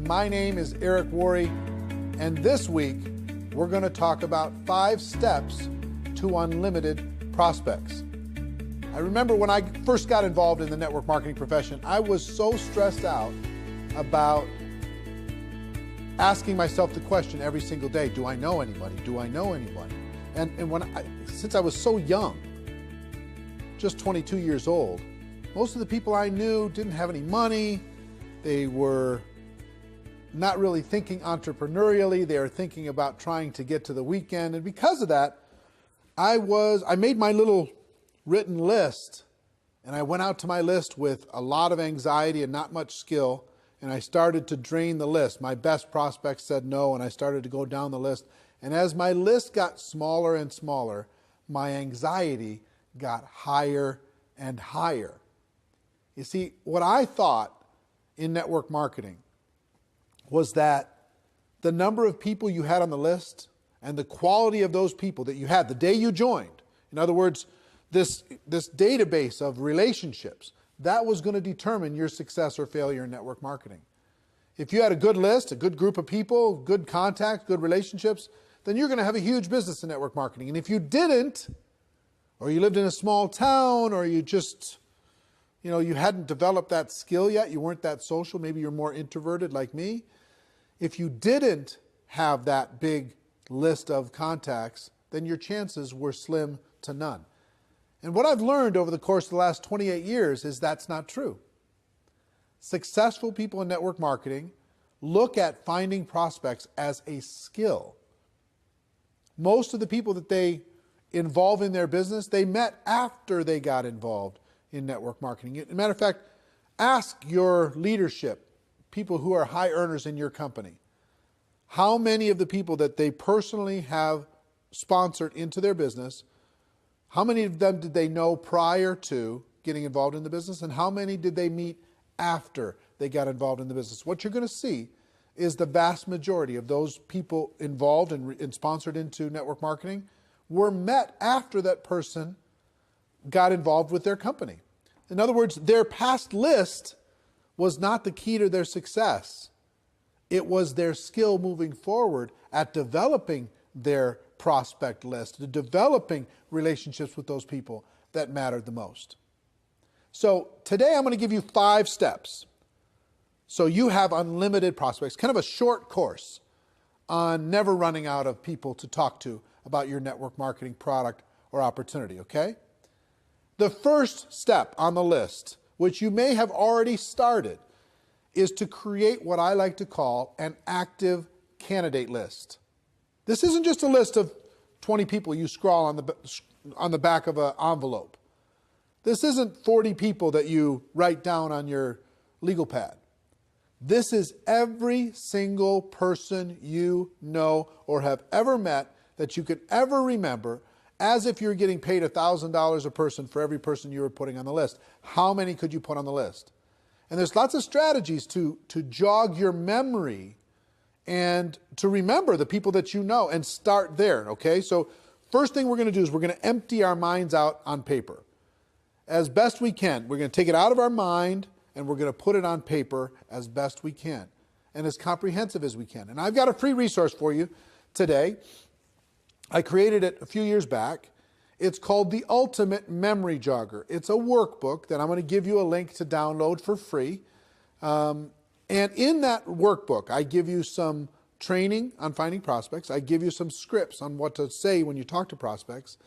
My name is Eric Worre, and this week we're going to talk about 5 steps to unlimited prospects. I remember when I first got involved in the network marketing profession, I was so stressed out about asking myself the question every single day, do I know anybody? Do I know anybody? And since I was so young, just 22 years old, most of the people I knew didn't have any money. They were not really thinking entrepreneurially. They were thinking about trying to get to the weekend. And because of that, I made my little written list, and I went out to my list with a lot of anxiety and not much skill, and I started to drain the list. My best prospects said no, and I started to go down the list. And as my list got smaller and smaller, my anxiety got higher and higher. You see, what I thought in network marketing was that the number of people you had on the list and the quality of those people that you had the day you joined, in other words, this database of relationships, that was going to determine your success or failure in network marketing. If you had a good list, a good group of people, good contacts, good relationships, then you're going to have a huge business in network marketing. And if you didn't, or you lived in a small town, or you just, you hadn't developed that skill yet, you weren't that social, maybe you're more introverted like me. If you didn't have that big list of contacts, then your chances were slim to none. And what I've learned over the course of the last 28 years is that's not true. Successful people in network marketing look at finding prospects as a skill. Most of the people that they involve in their business, they met after they got involved in network marketing. As a matter of fact, ask your leadership, people who are high earners in your company, how many of the people that they personally have sponsored into their business, how many of them did they know prior to getting involved in the business, and how many did they meet after they got involved in the business? What you're going to see is the vast majority of those people involved and sponsored into network marketing were met after that person got involved with their company. In other words, their past list was not the key to their success. It was their skill moving forward at developing their prospect list, to developing relationships with those people that mattered the most. So today I'm going to give you 5 steps so you have unlimited prospects, kind of a short course on never running out of people to talk to about your network marketing product or opportunity, okay? The first step on the list, which you may have already started, is to create what I like to call an active candidate list. This isn't just a list of 20 people you scrawl on the back of an envelope. This isn't 40 people that you write down on your legal pad. This is every single person you know or have ever met that you could ever remember, as if you're getting paid $1,000 a person for every person you were putting on the list. How many could you put on the list? And there's lots of strategies to jog your memory and to remember the people that you know and start there, okay? So first thing we're going to do is we're going to empty our minds out on paper. As best we can, we're going to take it out of our mind and we're going to put it on paper as best we can and as comprehensive as we can. And I've got a free resource for you today. I created it a few years back. It's called the Ultimate Memory Jogger. It's a workbook that I'm going to give you a link to download for free. And in that workbook, I give you some training on finding prospects. I give you some scripts on what to say when you talk to prospects.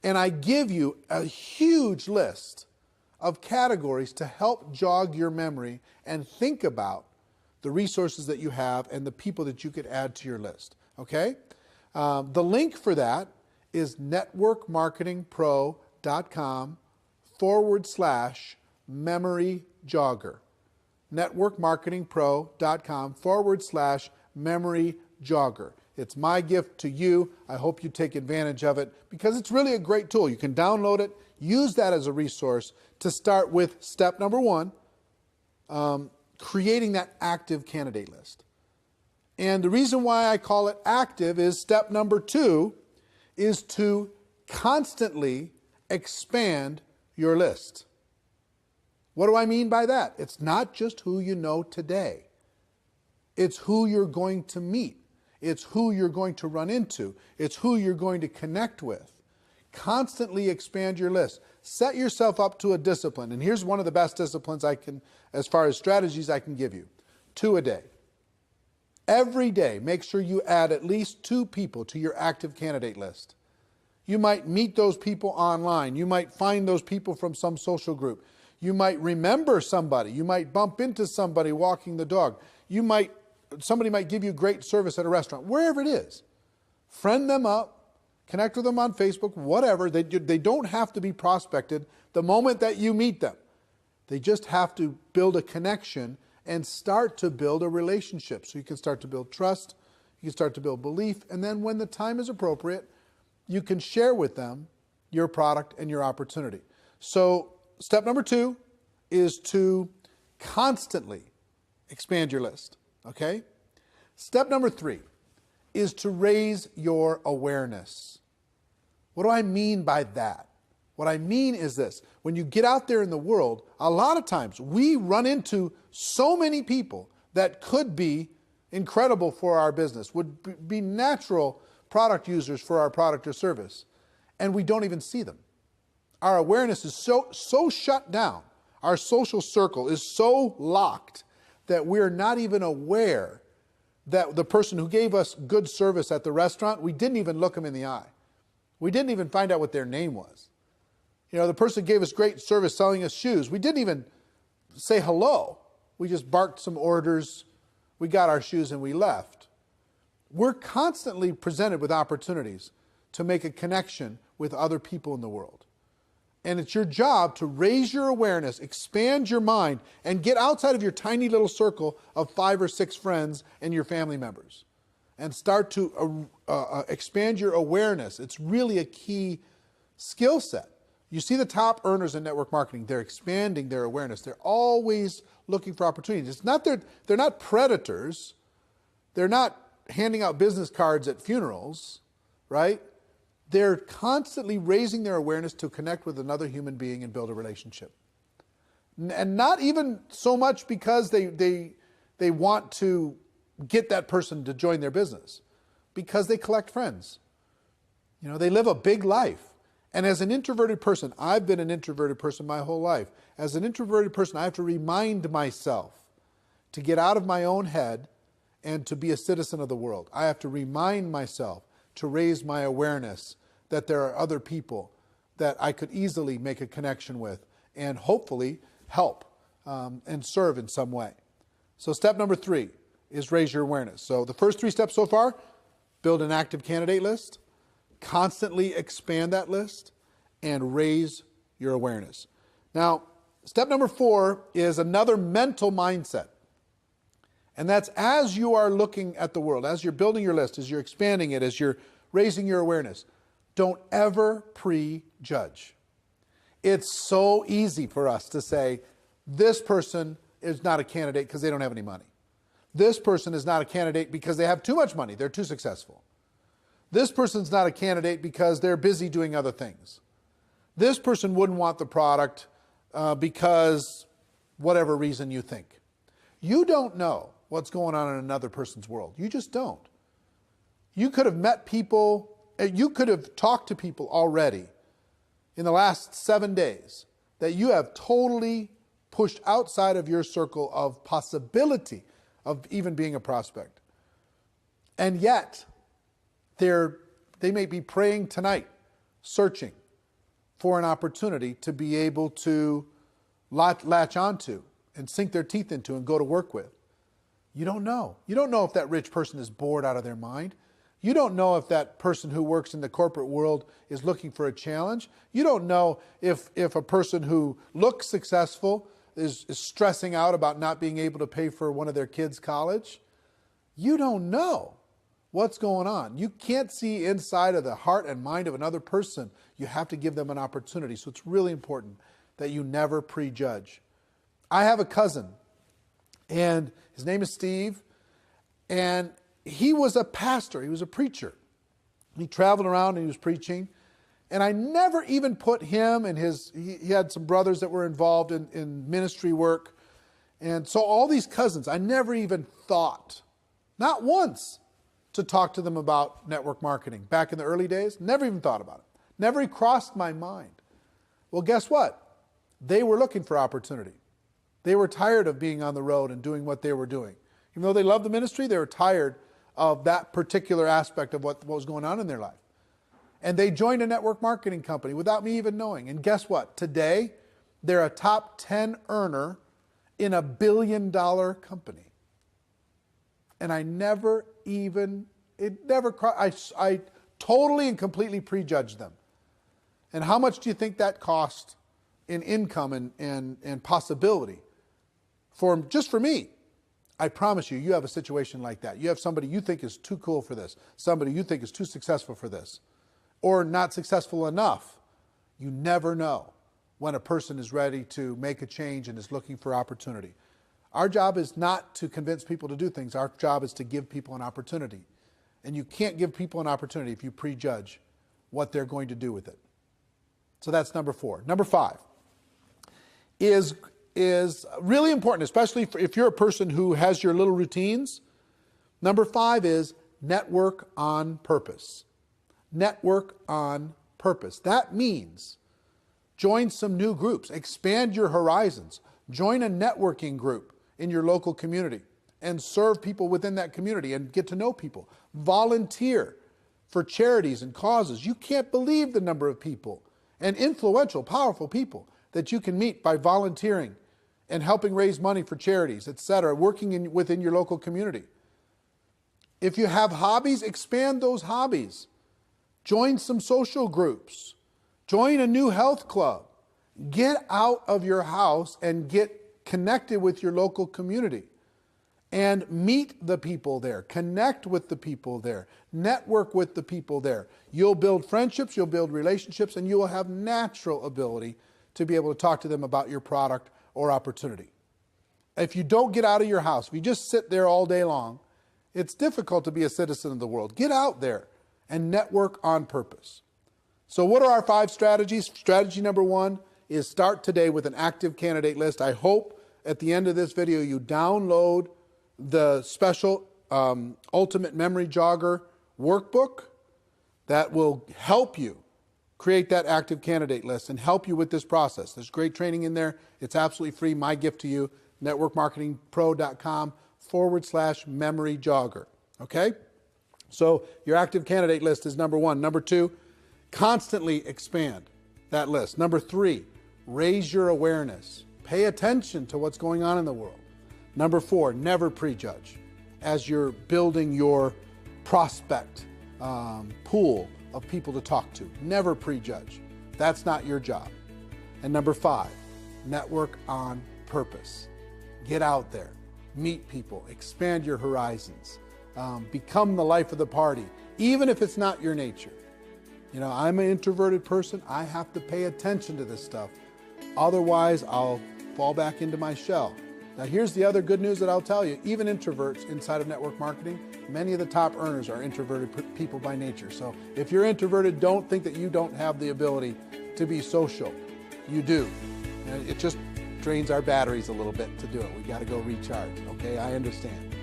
And I give you a huge list of categories to help jog your memory and think about the resources that you have and the people that you could add to your list. Okay? The link for that is networkmarketingpro.com/memory jogger. networkmarketingpro.com/memory jogger. It's my gift to you. I hope you take advantage of it because it's really a great tool. You can download it, use that as a resource to start with step number 1, creating that active candidate list. And the reason why I call it active is step number 2 is to constantly expand your list. What do I mean by that? It's not just who you know today. It's who you're going to meet. It's who you're going to run into. It's who you're going to connect with. Constantly expand your list. Set yourself up to a discipline. And here's one of the best disciplines as far as strategies I can give you. 2 a day. Every day, make sure you add at least 2 people to your active candidate list. You might meet those people online. You might find those people from some social group. You might remember somebody. You might bump into somebody walking the dog. Somebody might give you great service at a restaurant, wherever it is. Friend them up, connect with them on Facebook, whatever. They don't have to be prospected the moment that you meet them. They just have to build a connection and start to build a relationship. So you can start to build trust, you can start to build belief, and then when the time is appropriate, you can share with them your product and your opportunity. So step number 2 is to constantly expand your list, okay? Step number 3 is to raise your awareness. What do I mean by that? What I mean is this. When you get out there in the world, a lot of times we run into so many people that could be incredible for our business, would be natural product users for our product or service, and we don't even see them. Our awareness is so shut down. Our social circle is so locked that we're not even aware that the person who gave us good service at the restaurant, we didn't even look them in the eye. We didn't even find out what their name was. You know, the person who gave us great service selling us shoes, we didn't even say hello. We just barked some orders, we got our shoes and we left. We're constantly presented with opportunities to make a connection with other people in the world. And it's your job to raise your awareness, expand your mind, and get outside of your tiny little circle of 5 or 6 friends and your family members. And start to expand your awareness. It's really a key skill set. You see the top earners in network marketing, they're expanding their awareness. They're always looking for opportunities. It's not they're not predators. They're not handing out business cards at funerals, right? They're constantly raising their awareness to connect with another human being and build a relationship. And not even so much because they want to get that person to join their business, because they collect friends. You know, they live a big life. And as an introverted person, I've been an introverted person my whole life. As an introverted person, I have to remind myself to get out of my own head and to be a citizen of the world. I have to remind myself to raise my awareness that there are other people that I could easily make a connection with and hopefully help and serve in some way. So step number 3 is raise your awareness. So the first 3 steps so far: build an active candidate list, constantly expand that list, and raise your awareness. Now, step number 4 is another mental mindset. And that's as you are looking at the world, as you're building your list, as you're expanding it, as you're raising your awareness, don't ever prejudge. It's so easy for us to say, this person is not a candidate because they don't have any money. This person is not a candidate because they have too much money. They're too successful. This person's not a candidate because they're busy doing other things. This person wouldn't want the product because whatever reason you think. You don't know what's going on in another person's world. You just don't. You could have met people, you could have talked to people already in the last 7 days that you have totally pushed outside of your circle of possibility of even being a prospect. And yet, they may be praying tonight, searching for an opportunity to be able to latch onto and sink their teeth into and go to work with. You don't know. You don't know if that rich person is bored out of their mind. You don't know if that person who works in the corporate world is looking for a challenge. You don't know if a person who looks successful is stressing out about not being able to pay for one of their kids' college. You don't know what's going on. You can't see inside of the heart and mind of another person. You have to give them an opportunity. So it's really important that you never prejudge. I have a cousin, and his name is Steve, and he was a pastor. He was a preacher. He traveled around and he was preaching. And I never even put him and he had some brothers that were involved in ministry work. And so all these cousins, I never even thought, not once, to talk to them about network marketing. Back in the early days, never even thought about it. Never even crossed my mind. Well, guess what? They were looking for opportunity. They were tired of being on the road and doing what they were doing. Even though they loved the ministry, they were tired of that particular aspect of what was going on in their life. And they joined a network marketing company without me even knowing. And guess what? Today, they're a top 10 earner in a $1 billion company. And I never even, I totally and completely prejudged them. And how much do you think that cost in income and possibility just for me? I promise you, you have a situation like that. You have somebody you think is too cool for this, somebody you think is too successful for this, or not successful enough. You never know when a person is ready to make a change and is looking for opportunity. Our job is not to convince people to do things. Our job is to give people an opportunity. And you can't give people an opportunity if you prejudge what they're going to do with it. So that's number 4. Number 5 is really important, especially if you're a person who has your little routines. Number 5 is network on purpose. Network on purpose. That means join some new groups, expand your horizons, join a networking group in your local community and serve people within that community and get to know people. Volunteer for charities and causes. You can't believe the number of people and influential, powerful people that you can meet by volunteering and helping raise money for charities, etc., working within your local community. If you have hobbies, expand those hobbies. Join some social groups. Join a new health club. Get out of your house and get connected with your local community. And meet the people there. Connect with the people there. Network with the people there. You'll build friendships, you'll build relationships, and you will have natural ability to be able to talk to them about your product or opportunity. If you don't get out of your house, if you just sit there all day long, it's difficult to be a citizen of the world. Get out there and network on purpose. So what are our 5 strategies? Strategy number 1 is start today with an active candidate list. I hope at the end of this video you download the special Ultimate Memory Jogger workbook that will help you create that active candidate list and help you with this process. There's great training in there. It's absolutely free. My gift to you, networkmarketingpro.com/memory jogger. Okay? So your active candidate list is number 1. Number 2, constantly expand that list. Number 3, raise your awareness. Pay attention to what's going on in the world. Number 4, never prejudge as you're building your prospect pool of people to talk to. Never prejudge. That's not your job. And number 5, network on purpose. Get out there, meet people, expand your horizons, become the life of the party, even if it's not your nature. You know, I'm an introverted person. I have to pay attention to this stuff. Otherwise, I'll fall back into my shell. Now, here's the other good news that I'll tell you. Even introverts inside of network marketing, many of the top earners are introverted people by nature. So if you're introverted, don't think that you don't have the ability to be social. You do. And it just drains our batteries a little bit to do it. We got to go recharge. Okay, I understand.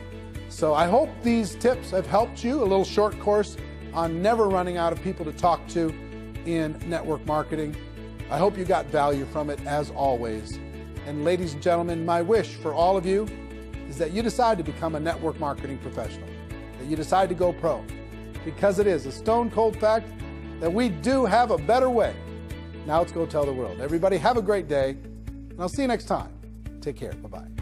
So I hope these tips have helped you. A little short course on never running out of people to talk to in network marketing. I hope you got value from it, as always. And ladies and gentlemen, my wish for all of you is that you decide to become a network marketing professional, that you decide to go pro, because it is a stone cold fact that we do have a better way. Now let's go tell the world. Everybody have a great day, and I'll see you next time. Take care. Bye-bye.